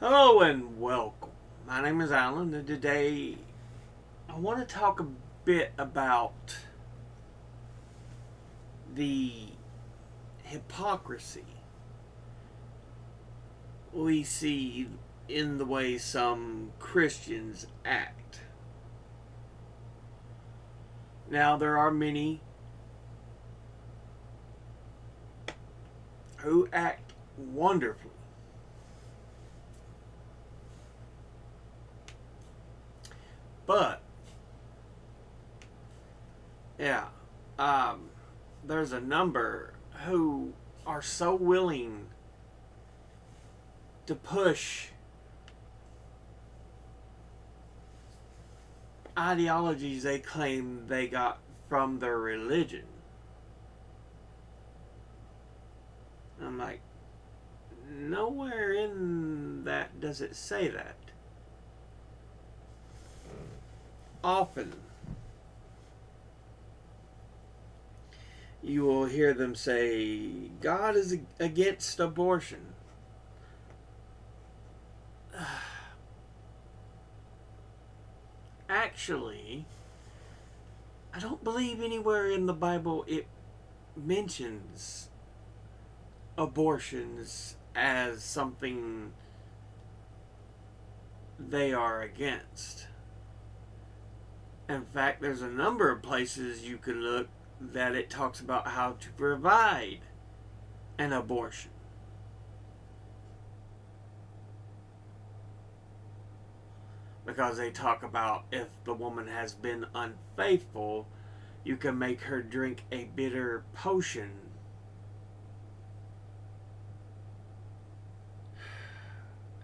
Hello and welcome. My name is Alan, and today I want to talk a bit about the hypocrisy we see in the way some Christians act. Now, there are many who act wonderfully, but yeah, um, there's a number who are so willing to push ideologies they claim they got from their religion. I'm like, nowhere in that does it say that. Often, you will hear them say, God is against abortion. Actually, I don't believe anywhere in the Bible it mentions abortions as something they are against. In fact, there's a number of places you can look that it talks about how to provide an abortion. Because they talk about if the woman has been unfaithful, you can make her drink a bitter potion.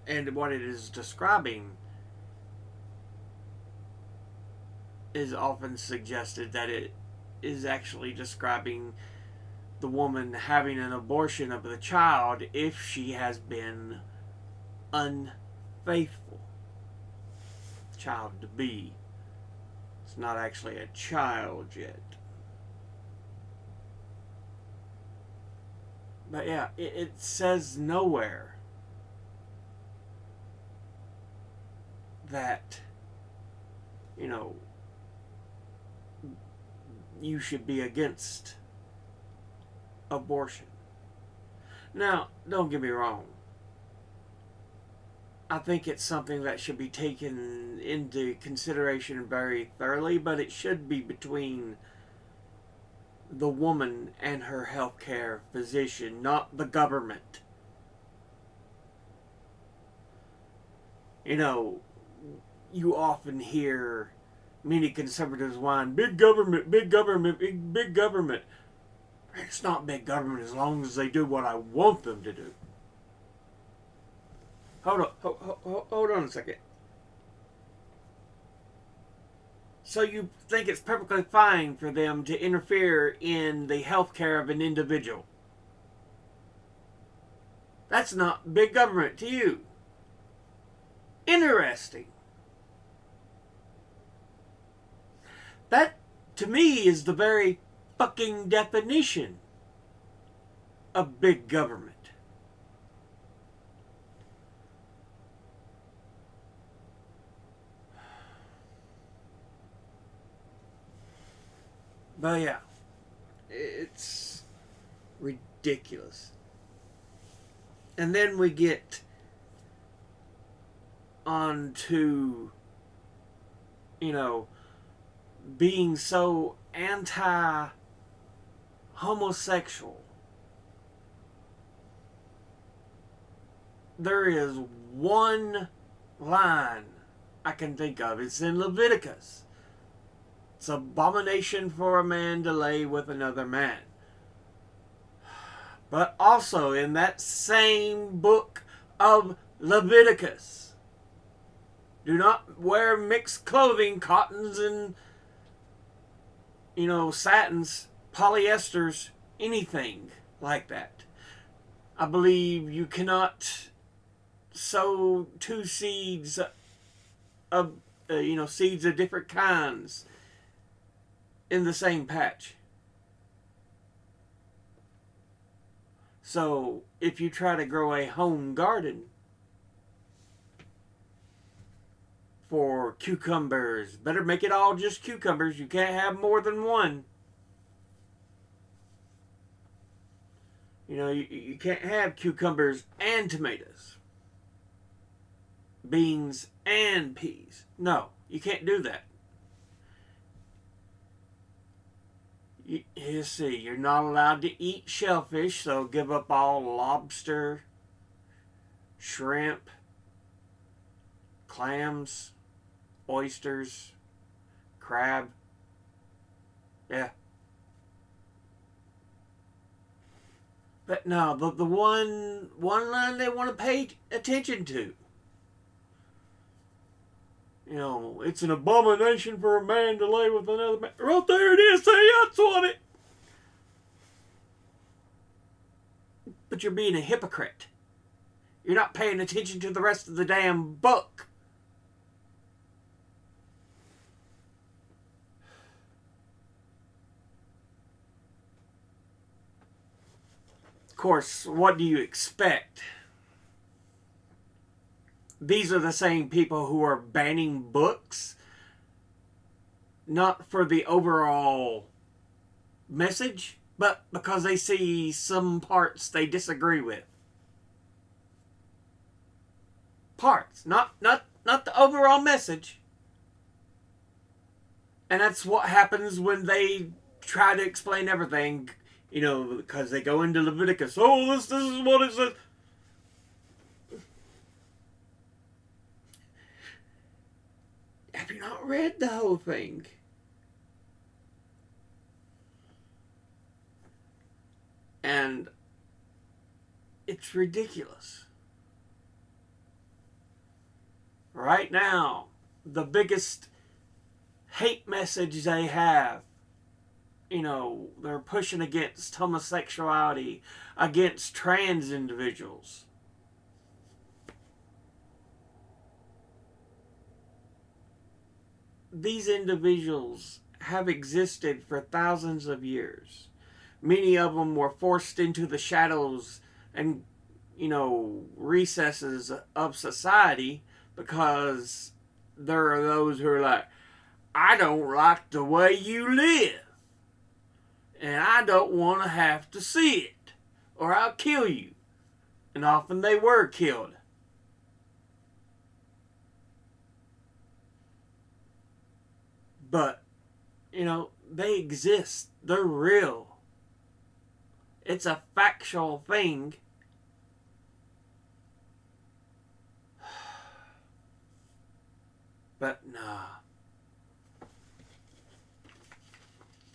And what it is describing is often suggested that it is actually describing the woman having an abortion of the child if she has been unfaithful. Child to be. It's not actually a child yet. But yeah, it says nowhere that, you should be against abortion. Now, don't get me wrong. I think it's something that should be taken into consideration very thoroughly, but it should be between the woman and her healthcare physician, not the government. You often hear many conservatives whine, big government, big government, big government. It's not big government as long as they do what I want them to do. Hold on a second. So you think it's perfectly fine for them to interfere in the health care of an individual? That's not big government to you. Interesting. That, to me, is the very fucking definition of big government. But yeah, it's ridiculous. And then we get on to, being so anti-homosexual. There is one line I can think of. It's in Leviticus. It's an abomination for a man to lay with another man. But also in that same book of Leviticus, do not wear mixed clothing, cottons and, satins, polyesters, anything like that. I believe you cannot sow two seeds of, seeds of different kinds in the same patch. So if you try to grow a home garden, for cucumbers. Better make it all just cucumbers. You can't have more than one. You know, you can't have cucumbers and tomatoes, beans and peas. No, you can't do that. You see, you're not allowed to eat shellfish, so give up all lobster, shrimp, clams, oysters, crab. Yeah. But no, the one line they want to pay attention to. You know, it's an abomination for a man to lay with another man. Right there it is. See, that's what it. But you're being a hypocrite. You're not paying attention to the rest of the damn book. Of course, what do you expect? These are the same people who are banning books, not for the overall message, but because they see some parts they disagree with. Parts, not the overall message. And that's what happens when they try to explain everything, you know, because they go into Leviticus. Oh, this is what it says. Have you not read the whole thing? And it's ridiculous. Right now, the biggest hate message they have, you know, they're pushing against homosexuality, against trans individuals. These individuals have existed for thousands of years. Many of them were forced into the shadows and, you know, recesses of society because there are those who are like, I don't like the way you live. And I don't want to have to see it. Or I'll kill you. And often they were killed. But, you know, they exist. They're real. It's a factual thing. But nah.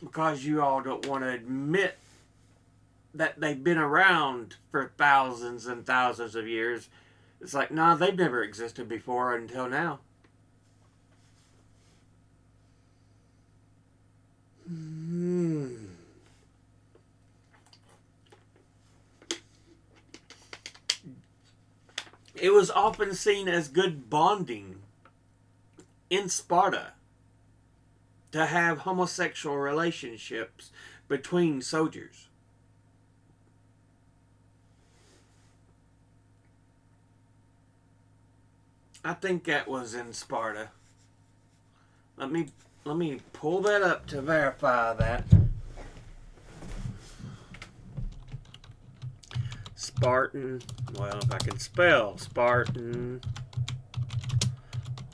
Because you all don't want to admit that they've been around for thousands and thousands of years. It's like, nah, they've never existed before until now. It was often seen as good bonding in Sparta to have homosexual relationships between soldiers. I think that was in Sparta. Let me pull that up to verify that. Spartan, well, if I can spell Spartan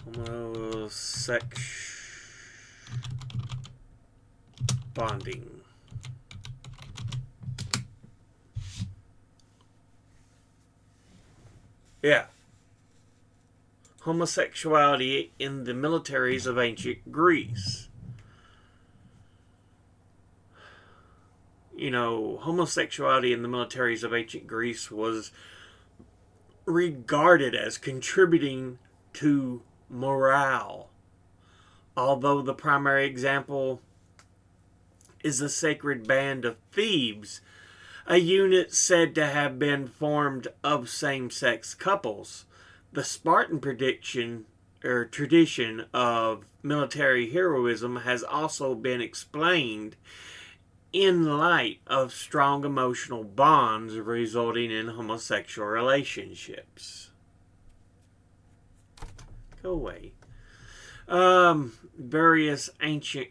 homosexual bonding. Yeah. Homosexuality in the militaries of ancient Greece. You know, homosexuality in the militaries of ancient Greece was regarded as contributing to morale. Although the primary example is the sacred band of Thebes, a unit said to have been formed of same-sex couples. The Spartan tradition of military heroism has also been explained in light of strong emotional bonds resulting in homosexual relationships. Go away. Various ancient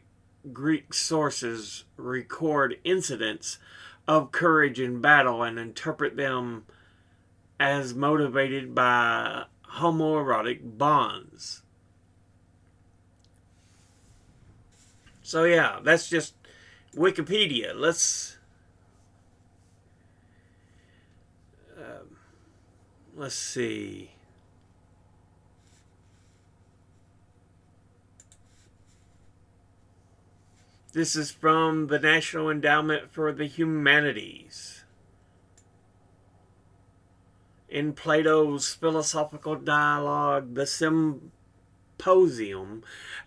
Greek sources record incidents of courage in battle and interpret them as motivated by homoerotic bonds. So yeah, that's just Wikipedia. Let's see. This is from the National Endowment for the Humanities. In Plato's philosophical dialogue, The Symposium,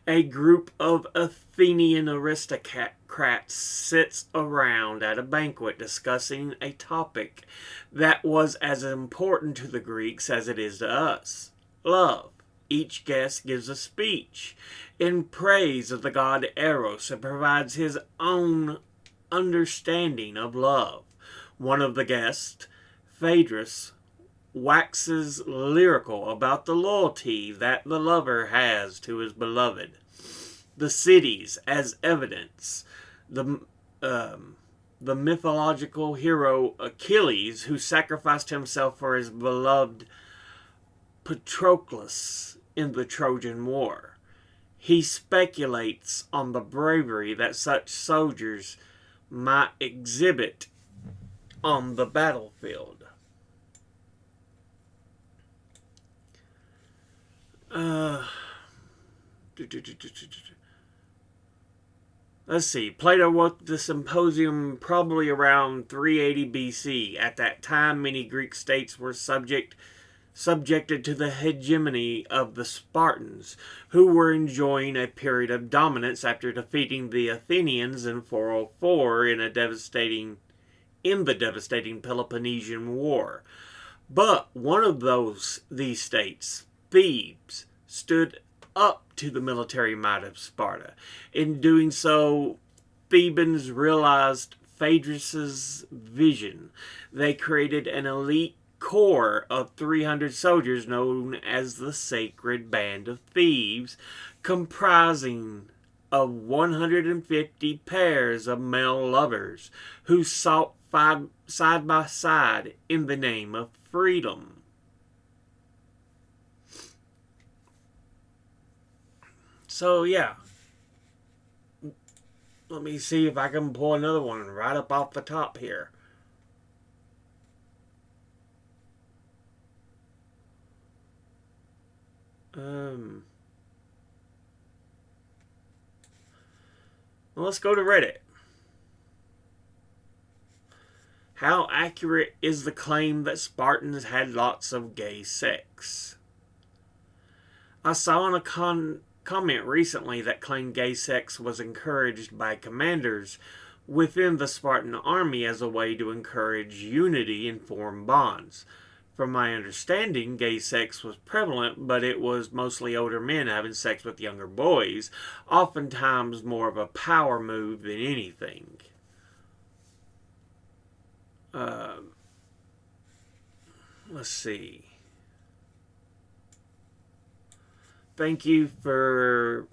a group of Athenian aristocrats sits around at a banquet discussing a topic that was as important to the Greeks as it is to us: love. Each guest gives a speech in praise of the god Eros and provides his own understanding of love. One of the guests, Phaedrus, waxes lyrical about the loyalty that the lover has to his beloved. The cities as evidence. The mythological hero Achilles, who sacrificed himself for his beloved Patroclus in the Trojan War. He speculates on the bravery that such soldiers might exhibit on the battlefield. Let's see. Plato wrote the Symposium probably around 380 BC. At that time, many Greek states were subjected to the hegemony of the Spartans, who were enjoying a period of dominance after defeating the Athenians in 404 in the devastating Peloponnesian War. But one of these states, Thebes, stood up to the military might of Sparta. In doing so, Thebans realized Phaedrus's vision. They created an elite corps of 300 soldiers known as the Sacred Band of Thebes, comprising of 150 pairs of male lovers who sought side by side in the name of freedom. So yeah, let me see if I can pull another one right up off the top here. Well, let's go to Reddit. How accurate is the claim that Spartans had lots of gay sex? I saw in a comment recently that claimed gay sex was encouraged by commanders within the Spartan army as a way to encourage unity and form bonds. From my understanding, gay sex was prevalent, but it was mostly older men having sex with younger boys, oftentimes more of a power move than anything. Let's see. Thank you for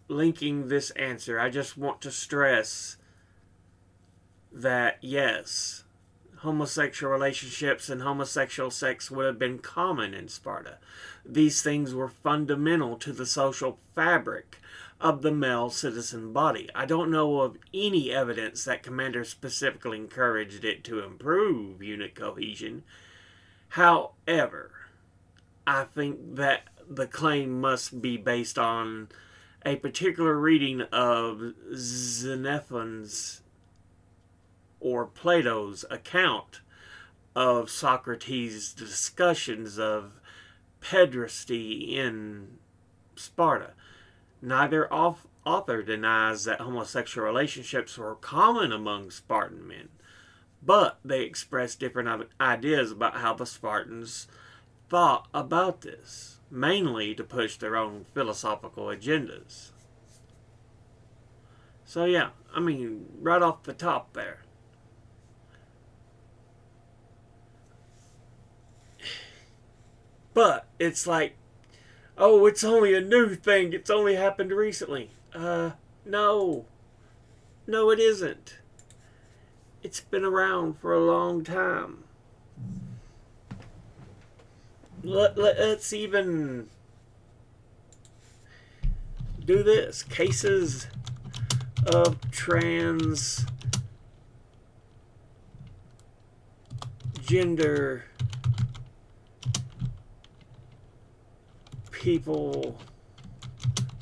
linking this answer. I just want to stress that yes, homosexual relationships and homosexual sex would have been common in Sparta. These things were fundamental to the social fabric of the male citizen body. I don't know of any evidence that commanders specifically encouraged it to improve unit cohesion. However, I think that the claim must be based on a particular reading of Xenophon's or Plato's account of Socrates' discussions of pederasty in Sparta. Neither author denies that homosexual relationships were common among Spartan men, but they express different ideas about how the Spartans thought about this, mainly to push their own philosophical agendas. So yeah, I mean, right off the top there. But it's like, oh, it's only a new thing. It's only happened recently. No. No, it isn't. It's been around for a long time. Let's even do this. Cases of transgender people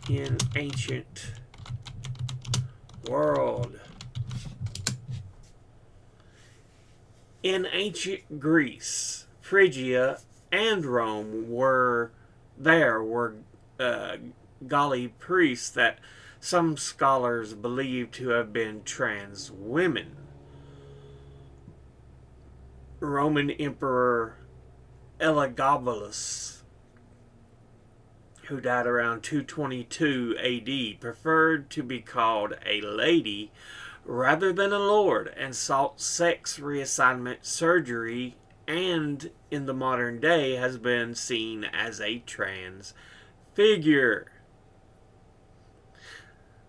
in ancient world. In ancient Greece, Phrygia, and Rome were Galli priests that some scholars believe to have been trans women. Roman Emperor Elagabalus, who died around 222 AD, preferred to be called a lady rather than a lord, and sought sex reassignment surgery, and in the modern day has been seen as a trans figure.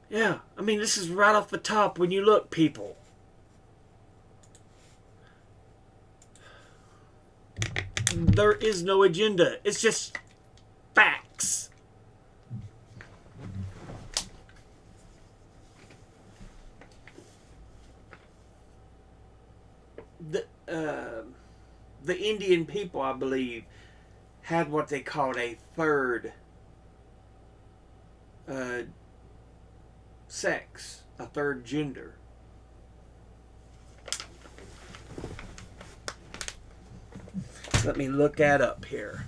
Yeah, I mean, this is right off the top when you look, people. There is no agenda. It's just facts. The Indian people, I believe, had what they called a third sex, a third gender. Let me look that up here.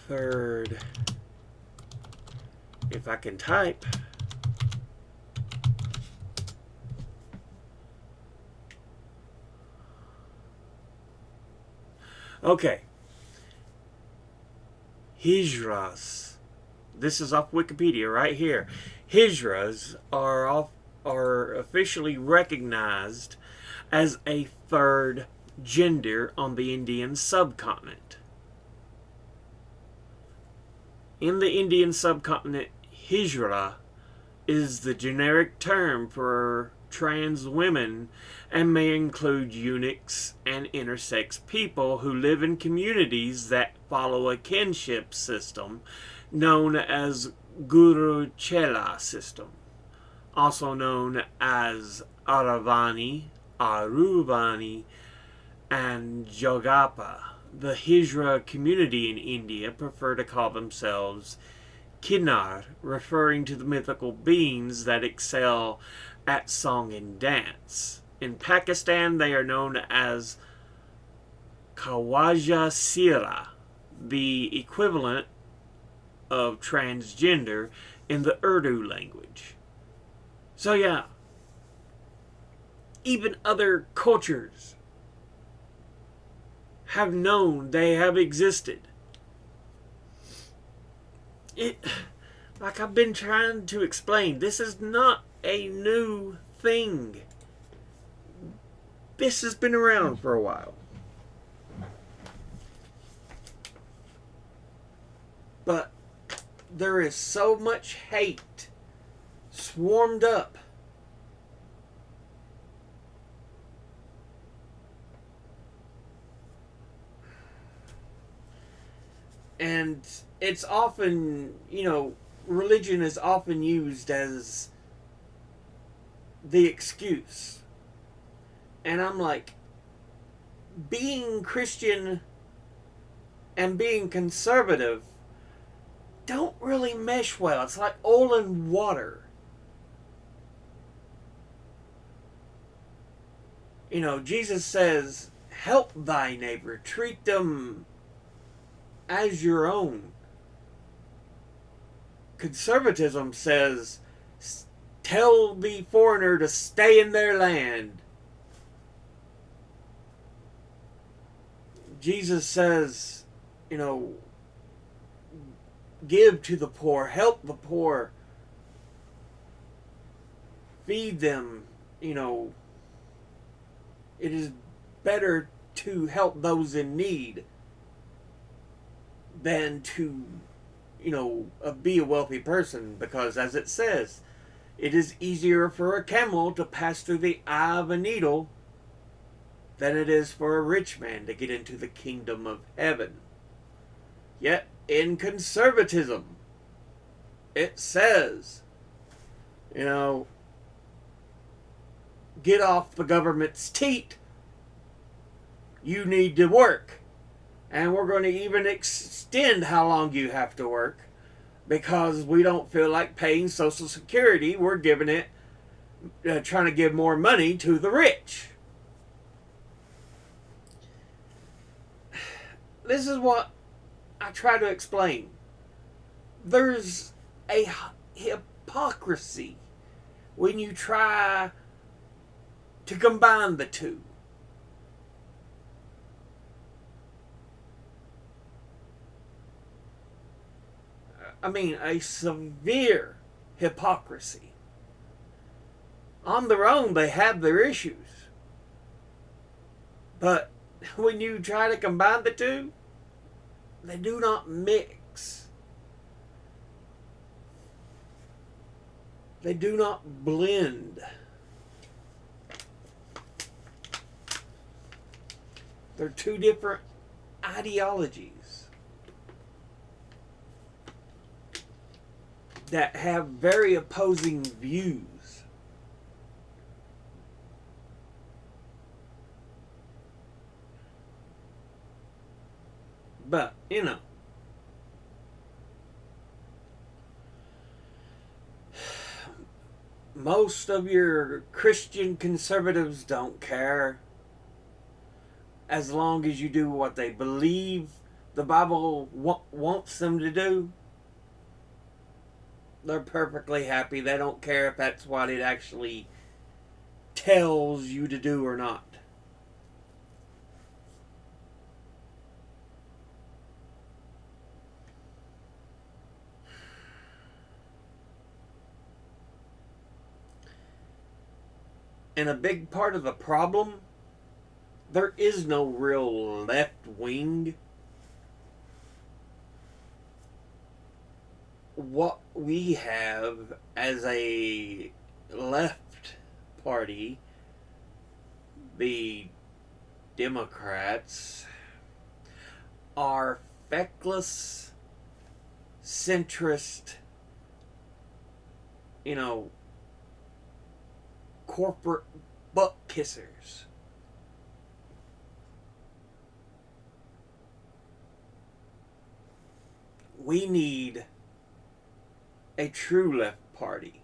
Third, if I can type. Okay. Hijras. This is off Wikipedia right here. Hijras are officially recognized as a third gender on the Indian subcontinent. In the Indian subcontinent, Hijra is the generic term for trans women and may include eunuchs and intersex people who live in communities that follow a kinship system known as Guru Chela system, also known as Aravani, Aruvani, and Jogapa. The Hijra community in India prefer to call themselves Kinnar, referring to the mythical beings that excel at song and dance. In Pakistan, they are known as Khawaja Sira, the equivalent of transgender in the Urdu language. So yeah, even other cultures have known they have existed. Like I've been trying to explain, this is not a new thing. This has been around for a while. But there is so much hate swarmed up. And it's often, religion is often used as the excuse. And I'm like, being Christian and being conservative don't really mesh well. It's like oil and water. Jesus says, help thy neighbor, treat them as your own. Conservatism says, tell the foreigner to stay in their land. Jesus says, give to the poor, help the poor, feed them, It is better to help those in need than to, be a wealthy person, because as it says, it is easier for a camel to pass through the eye of a needle than it is for a rich man to get into the kingdom of heaven. Yet in conservatism, it says, get off the government's teat. You need to work. And we're going to even extend how long you have to work, because we don't feel like paying Social Security. We're giving it, trying to give more money to the rich. This is what I try to explain. There's a hypocrisy when you try to combine the two. I mean, a severe hypocrisy. On their own, they have their issues. But when you try to combine the two, they do not mix. They do not blend. They're two different ideologies that have very opposing views. But, most of your Christian conservatives don't care, as long as you do what they believe the Bible wants them to do. They're perfectly happy. They don't care if that's what it actually tells you to do or not. And a big part of the problem, there is no real left wing. What we have as a left party, the Democrats, are feckless, centrist, corporate butt kissers. We need a true left party.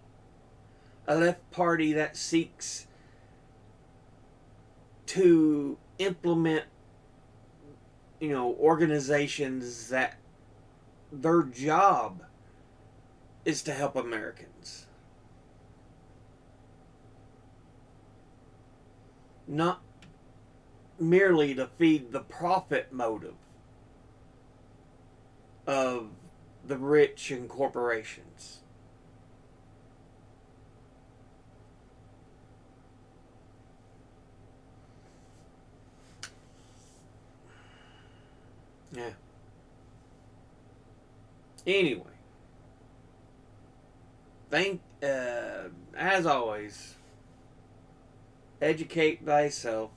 A left party that seeks to implement, organizations that their job is to help Americans. Not merely to feed the profit motive of the rich and corporations. Yeah. Anyway, as always, educate thyself.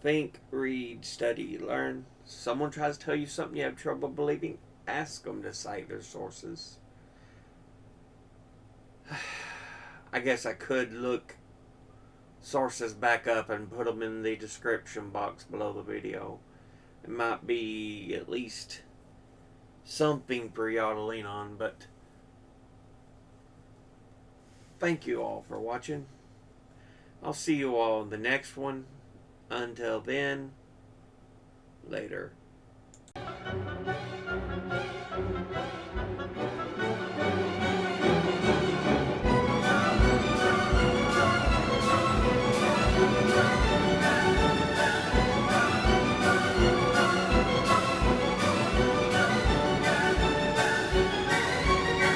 Think, read, study, learn. Someone tries to tell you something you have trouble believing, ask them to cite their sources. I guess I could look sources back up and put them in the description box below the video. It might be at least something for y'all to lean on, but thank you all for watching. I'll see you all in the next one. Until then, later.